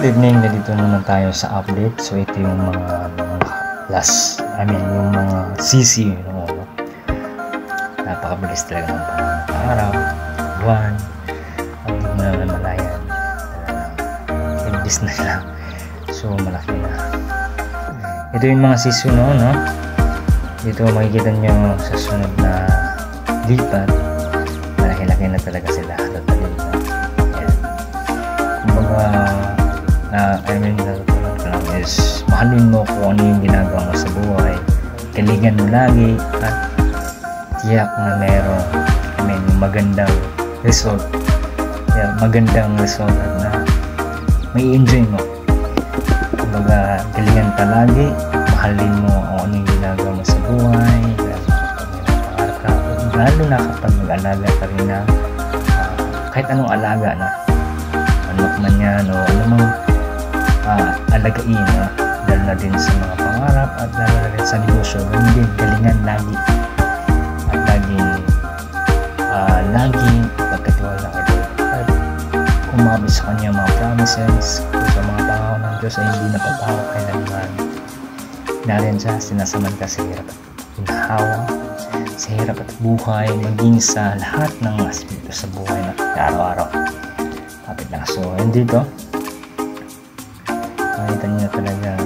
evening, nandito naman tayo sa update. So ito yung mga yung mga CC, napakabilis talaga ng araw, buwan, hindi mo na namalayan, imbis na lang. So malaki na. Ito yung mga CC dito makikita nyo sa sunod na lipat, malaki-laki na talaga sila. Kumbaga, natutunan ko lang is mahalin mo kung ano yung ginagawa mo sa buhay, kaligan mo lagi at tiyak na meron magandang result. Magandang result at na may enjoy mo. Kumbaga, kaligan palagi, mahalin mo kung ano yung ginagawa mo sa buhay, lalo na kapag mag-alaga ka rin na kahit anong alaga na manok man yan o anumang alagain dahil na din sa mga pangarap at lalo na rin sa negosyo. Hindi, galingan lagi at laging pagkatiwala ka doon at kumabit sa kanya mga promises sa mga tao ng Diyos ay hindi napapawak kailangan. Narin siya, sinasamahan ka sa hirap at hinahawa, sa hirap at buhay, maging sa lahat ng aspeto sa buhay na araw-araw. Kapit lang. So, dito makita nyo talaga,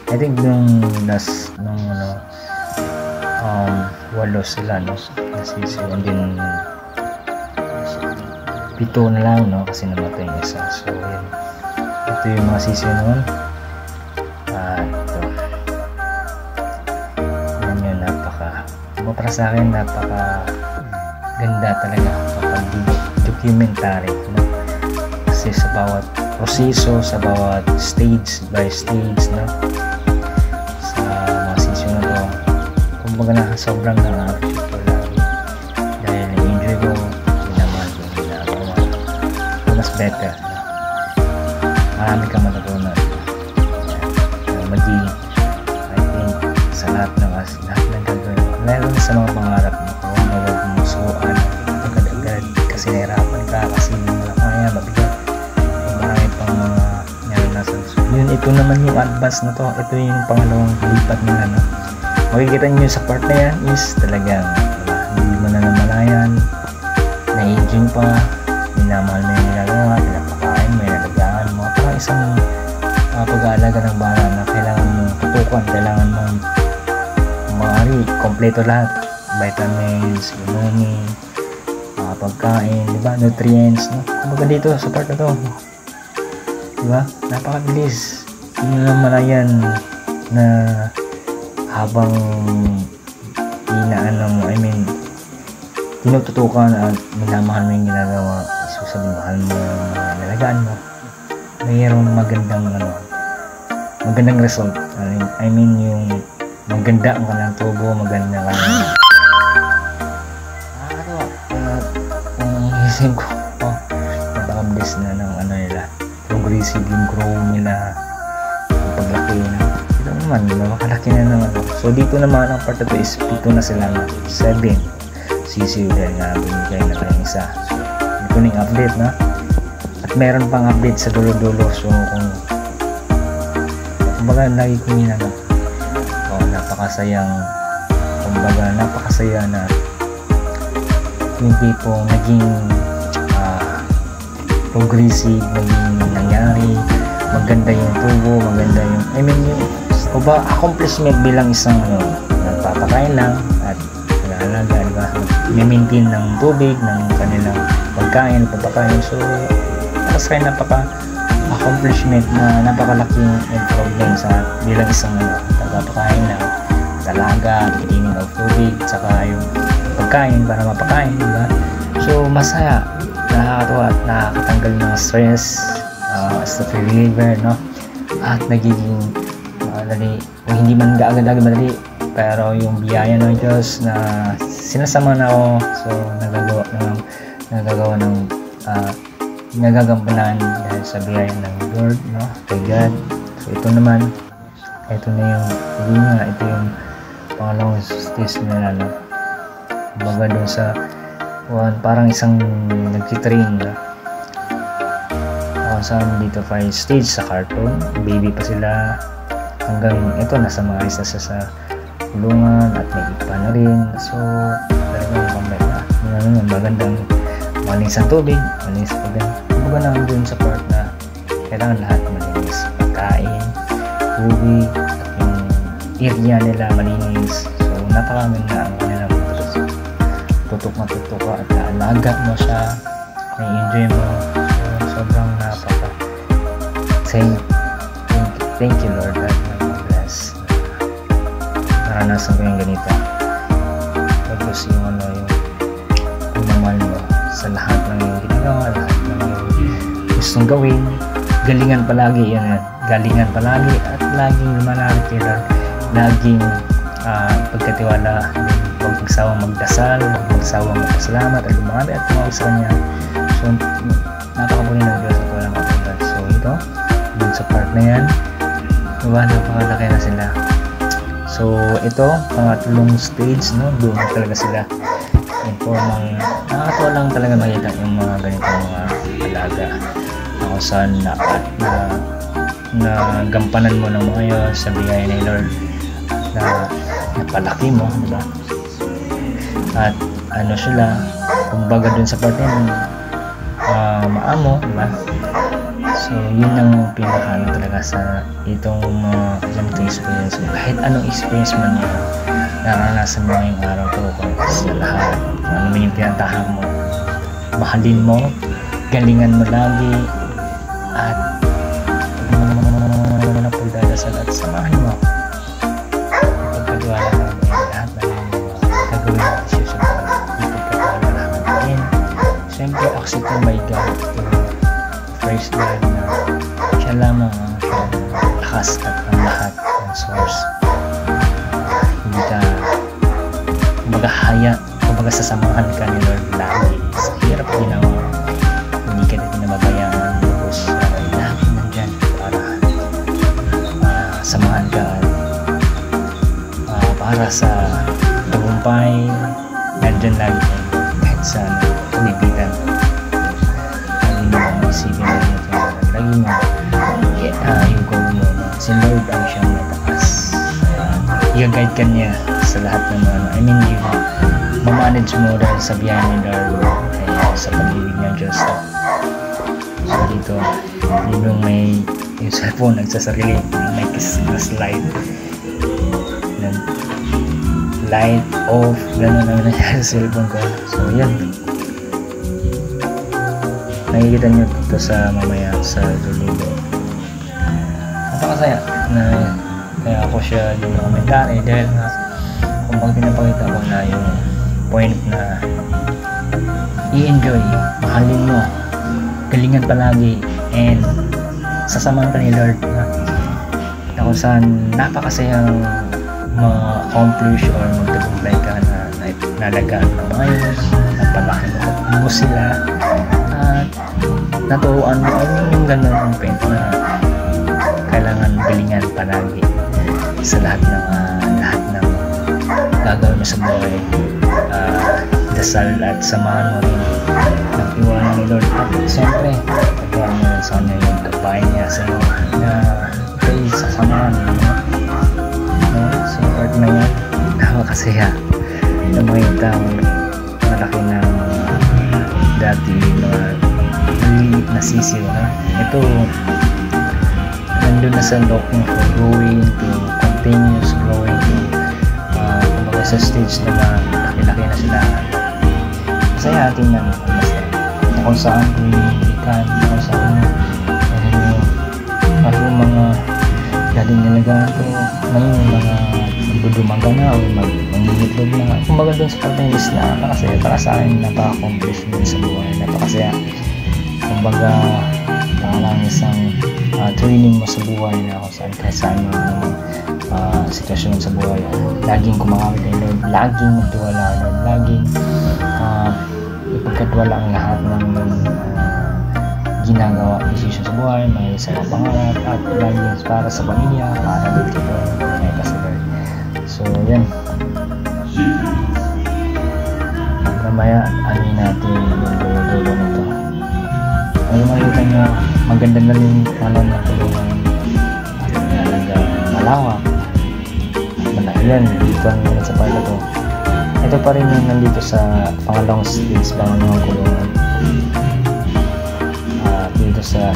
I think nung walo sila nasisiyan din, 7 na lang kasi namatay yung isa. So, yun. Ito yung mga sisi noon. Para sa akin napaka ganda talaga kapag documentary kasi sa bawat proseso, sa bawat stage by stage sa mga session na to, kumbaga sobrang na-appreciate ko lagi dahil enjoy ko, minamahal ko yung ginagawa, mas better, marami kang matutunan maging, I think, sa lahat ng gagawin meron sa mga pangarap mo kung huwag mo sukaan agad-agad kasi nahirapan ka kasi wala kaya mabigat, marami pang mga naranasan. So, yun, ito naman yung advance na to, ito yung pangalawang lipat nila makikita nyo sa part na yan is talagang hindi mo na namalayan, na-aging pa, minamahal mo yung ginagawa, pinapakain mo, inalagaan mo, parang isang pag-aalaga ng bata na kailangan mo tutukan, kailangan mo maaari, kompleto lahat, vitamins, imuni, pagkain, diba, nutrients, kumbaga dito sa part na to, diba, napakabilis, hindi na malayan na habang tinututukan at minamahal mo yung ginagawa, mahal mo, nalagaan mo, mayroong magandang result. Yung maganda ang kanilang tubo, maganda ang kanilang kung isip ko napakabilis na ng nila, progressive yung grow nila, yung paglaki na ito naman, makalaki na ng so dito naman ang part ito is 7 na sila 7 CC dahil nga binigay na kayong isa. So ito na yung update at meron pang update sa dulo-dulo. So kumbaga lagi ko napakasaya na yung tipong naging progressive, naging nangyari, maganda yung tubo, maganda yung accomplishment bilang isang nagpapakain lang at nag-aalaga, diba? May-maintain ng tubig, ng kanilang pagkain, pagpapakain. So kasi accomplishment na napakalaking improvement sa bilang isang nagpapakain na talaga, cleaning of tubig, saka yung pagkain para mapakain, diba? So masaya, nakakatuwa at nakakatanggal ng stress, stress reliever, at nagiging madali, hindi man agad-agad madali, pero yung biyaya ng Diyos na sinasama na ako, so nagagampanan dahil sa biyaya ng Lord, kay God. So ito na yung pangalawang stage nila, baga doon sa parang isang nagtitrain kung saan dito pa stage sa cartoon, baby pa sila hanggang ito nasa mga isa sa kulungan at may ipa na rin. So talagang complete na magandang malinis ang tubig, malinis pa din. Kumbaga na dun sa part na kailangan lahat malinis, pagkain, tubig, at yung area nila malinis. So napakaming na ang kanilang tutok na tutok ka at naalaga mo siya, na-enjoy mo. So sobrang napaka thank you Lord at mag-bless naranasan ko yung ganito. Tapos yung yung pagmamahal mo sa lahat ng yung ginagawa, lahat ng yung gustong gawin, galingan palagi yan, galingan palagi at laging lumalapit kay Lord, laging pagkatiwala, huwag magsawang magdasal, huwag magsawang magpasalamat at lumami at tumawag sa Kanya. So napakabuli ng Diyos at walang katulad. So ito, dun sa part na yan, diba, napakalaki na sila. So ito, pangatlong stage, no, doon talaga sila informal. Nakakatawa lang talaga makita yung mga ganitong mga alaga ako saan na gampanan mo ng mga yun sa biyaya ni Lord na napalaki mo, diba? At ano sila, kumbaga dun sa part yun, maamo, diba? So yun ang pinakano talaga sa itong ganito experience. Kahit anong experience man yun, naranasan mo ngayong araw to, sa lahat, kung ano man yung pinantahan mo, mahalin mo, galingan mo lagi, at pagdadasal at samahin mo, pagkatiwala ka mo lahat na gagawin mo at susunod, ipagkatiwala lang natin. Siyempre accept by God to praise God na siya lamang ang lakas at ang lahat ng source. Hindi ka maghahaya, kumbaga sasamahan ka ni Lord lagi sa hirap ginawa, hindi ka na pinababayaan, tapos lagi nandyan para samahan ka para sa tagumpay, nandyan lagi kayo kahit sa pagbibitan. Lagi mo isipin na rin lagi mo yung goal mo, si Lord ang siyang mataas, i-guide ka niya sa lahat ng yung mamanage mo dahil sa biyaya ni Lord sa pag-ibig ng Diyos. So dito yung may yung cellphone nagsasarili, may slide then light off, gano'n naman nangyari sa cellphone ko. So yan, nakikita nyo dito sa mamaya sa dulo. Napakasaya na kaya ako siya din na komentary dahil nga kung pag pinapakita ko na yung point na i-enjoy, mahalin mo, galingan palagi, and sasamahan ka ni Lord na kung saan napakasayang ma-accomplish or magtagumpay ka na nalagaan ng ayos, napalaki mo sila at naturuan mo yung gano'n ang point na kailangan galingan palagi sa lahat ng gagawin mo sa buhay. Dasal at samahan mo rin ng iwanan ni Lord at siyempre pagkawan mo rin sa kanya yung kabayan niya sa iyo na kayo sasamahan mo, no? So part na yan, nakakasaya na makita ang malaki ng dati mga maliit na sisiw na ito nandun na sa loob ng growing to continuous growing to kumbaga sa stage na laki-laki na sila. Masaya atin na kung saan ikan, kung saan yung mga dating nilagahan ko ngayon yung mga magdudumaga na o mangingitlog na kumbaga doon sa pagtangis na nakasaya para sa akin, napaka-accomplish din sa buhay, napakasaya kumbaga parang isang training mo sa buhay na kung saan kahit saan yung sitwasyon sa buhay, laging kumakamit ng Lord, laging magtiwala ng Lord, laging ipagkatwala ang lahat ng ginagawa, decision sa buhay, may isang pangarap at laging para sa pamilya, para dito may kasagal. So yan, mamaya anin natin yung dulo nito. Ano makikita nyo maganda na rin ng kulungan, talaga malawak, manahilan dito sa part na to. Ito pa rin yung nandito sa pangalawang stage, pangalawang kulungan. Dito sa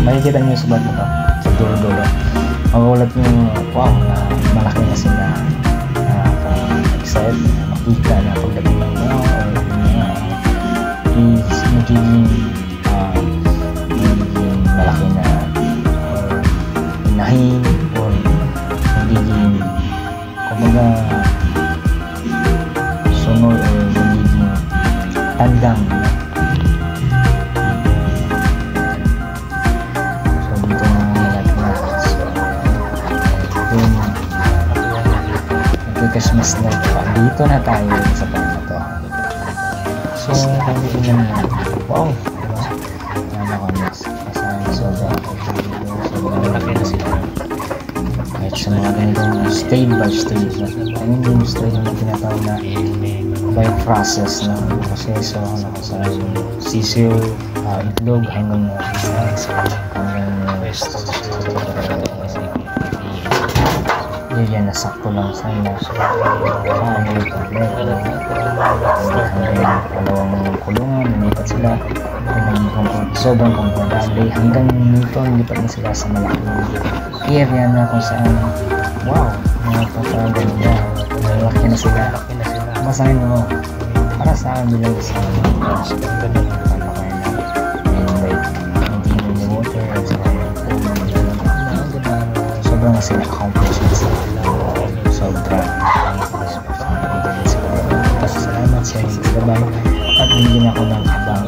makikita nyo sa bato to, sa dulo-dulo. Magulat nyo, wow, malaki na sila. Excited na makita na pagdating ng wow, or is magiging malaki na, or inahin, or magiging kumbaga sunod, or magiging tandang. So dito na malaki na. So Christmas night pa. Dito na tayo sa part na to. So kami na wow, diba? Sobrang laki na sila. Kahit sa mga ganitong stage by stage na. Ano yung stage na tinatawag na by process na proseso na sa sisiyo, itlog hanggang yan, nasakto lang sana dalawang kulungan, nanipat sila, sobrang komportable hanggang nito, nilipat na sila sa malaking area na kung saan wow, napakaganda, malaki na sila. Masahin mo, para sa akin bilang isang sobrang sila accomplishments, sobrang salamat sa gabay at bigyan ako ng abang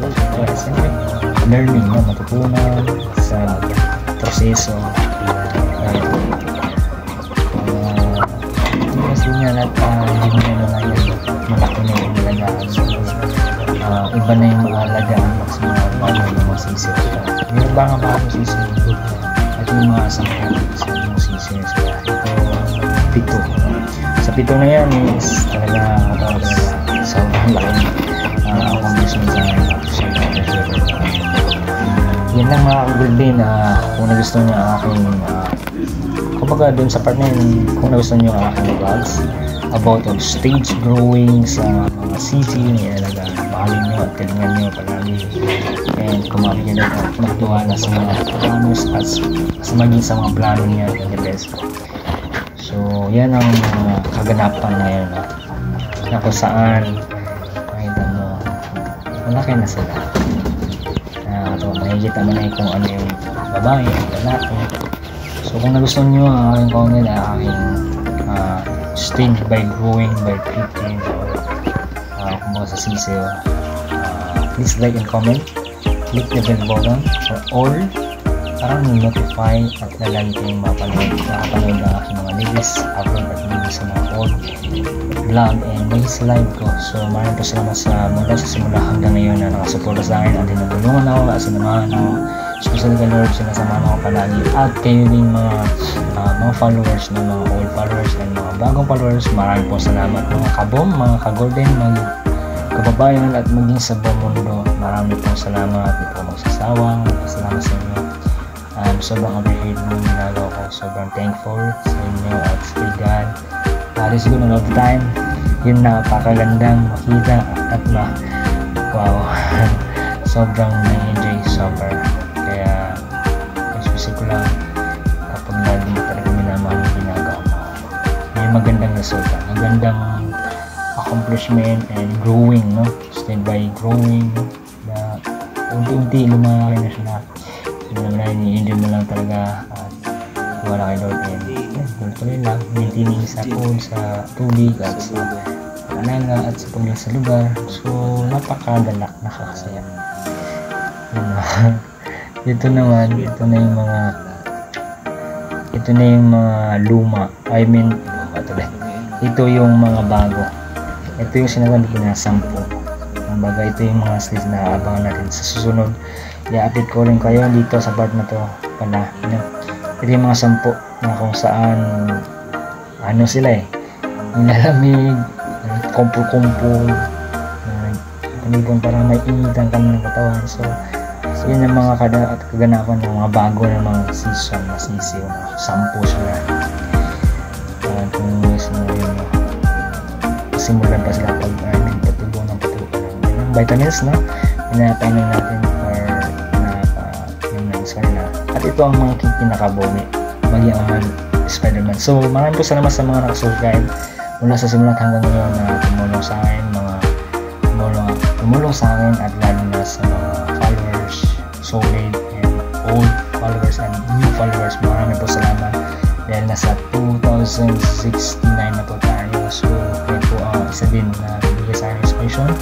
learning na matutunan sa proseso. Kasi nga hindi mo na ngayon malaki na yung alagaan, iba na yung maalagaan sa mga bago yung masisip yung bago sisip at yung mga sangkap sa mga sisip. Ito 7 sa 7 na yan is talaga sobrang laki accomplishment sa yan lang mga kagulbin. Kung nagustuhan niyo ang aking kumbaga dun sa part na yun, kung nagustuhan niyo ang aking vlogs about of stage growing sa mga sisi niya, talaga mahalin nyo at tilingan nyo palagi, and kumamit nyo at magtuwala sa mga planos at sa maging sa mga plano niya in the best. So yan ang kaganapan na yun, na kung saan makita mo malaki na sila. Makikita mo na kung ano yung babae at lalaki. So kung nagustuhan nyo ang aking content, aking stage by growing by clicking or kumbaga sa sisiyo, please like and comment, click the bell button for all para notify at lalagi kayong makapanood na aking mga latest upload at video sa mga old vlog and latest live ko. So maraming salamat sa mula sa simula hanggang ngayon na nakasuporta sa akin at tinutulungan ako at sinamahan ako. Especially ka Lord, sinasamahan ako palagi at kayo din mga followers na mga old followers and mga bagong followers. Maraming po salamat mga kabom, mga kagolden, mga kababayan at maging sa buong mundo. Maraming po salamat, di po magsasawang. Salamat sa inyo. Sobrang appreciate mo yung ginagawa ko. Sobrang thankful sa inyo at stay God. God is good all the time. Yun, napakagandang makita at wow. Sobrang na-enjoy sober. Kaya isip ko lang kapag lagi mo talaga minamahal yung ginagawa mo, may magandang resulta, magandang accomplishment and growing, no? Stay by growing, na unti-unti lumaki na siya. Ini-enjoy mo lang talaga at wala kay Lord and tuloy lang maintaining sa food, sa tubig at sa alaga at sa pagdating sa lugar. So napakagalak, nakakasaya. Ito naman, ito na yung mga luma, ito yung mga bago. Ito yung sinasabi ko na 10. Kumbaga ito yung mga stage na abangan natin sa susunod. I-update ko rin kayo dito sa part na to pala, ito yung mga 10 na kung saan sila nilalamig, kumpul-kumpul, parang may initan kami ng katawan. So So yun yung mga kaganapan ng mga bago na mga season na sisiw na 10 sila. Kung gusto mo yun, simulan pa sila patubo ng vitamins, no? Pinapainan natin or pinapainan sa kanila. At ito ang mga pinakabumi maging ang Spider-Man. So maraming po salamat sa mga nakasubscribe mula sa simulat hanggang ngayon na tumulong sa akin, tumulong sa akin, at lalo na sa mga followers, solid and old followers and new followers. Maraming po salamat dahil nasa 2069 na po tayo. So kayo po ang isa din na bibigyan sa akin inspiration.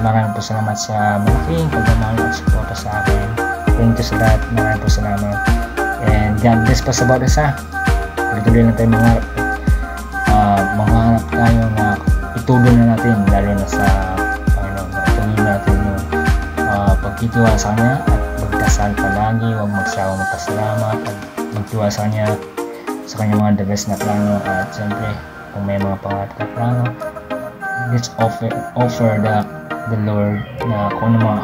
Maraming po salamat sa malaking pagmamahal at suporta sa akin. Thank you sa lahat. Maraming po salamat. And God bless pa sa bawat isa. Tuloy lang tayo mangarap tayo na ituloy na natin, lalo na sa Panginoon, na ituloy natin yung pagtitiwala sa Kanya at magdasal palagi, huwag magsawang magpasalamat at magtiwala sa Kanya, sa Kanyang mga the best na plano. At siyempre kung may mga pangarap na plano, let's offer the Lord na kung ano mga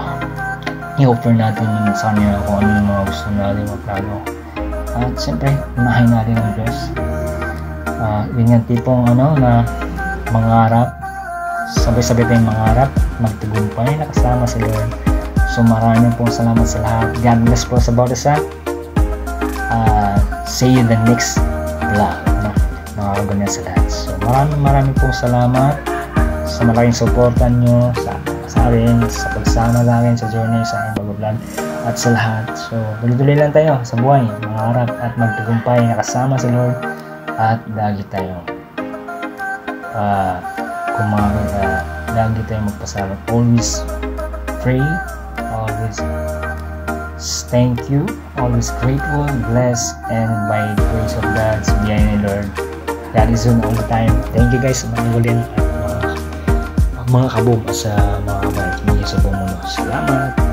i-offer natin sa Kanya, kung ano yung mga gusto natin mga plano. At siyempre unahin natin ang Diyos. Yun yung tipong na mangarap, sabay-sabay tayong mangarap, magtagumpay na kasama si Lord. So maraming pong salamat sa lahat. God bless po sa bawat isa. See you the next vlog, mga kaganyan sa lahat. So maraming pong salamat sa malaking supportan nyo sa akin, sa pagsama namin sa journey sa aking mag-vlog at sa lahat. So tuloy-tuloy lang tayo sa buhay, mangarap at magtagumpay na kasama si Lord. At lagi tayong lagi tayong magpasalamat. Always pray, always thank you, always grateful, blessed, and by the grace of God, behind the Lord, God is on all the time. Thank you guys, mga kabum sa mga kabay sa buong mundo. Salamat.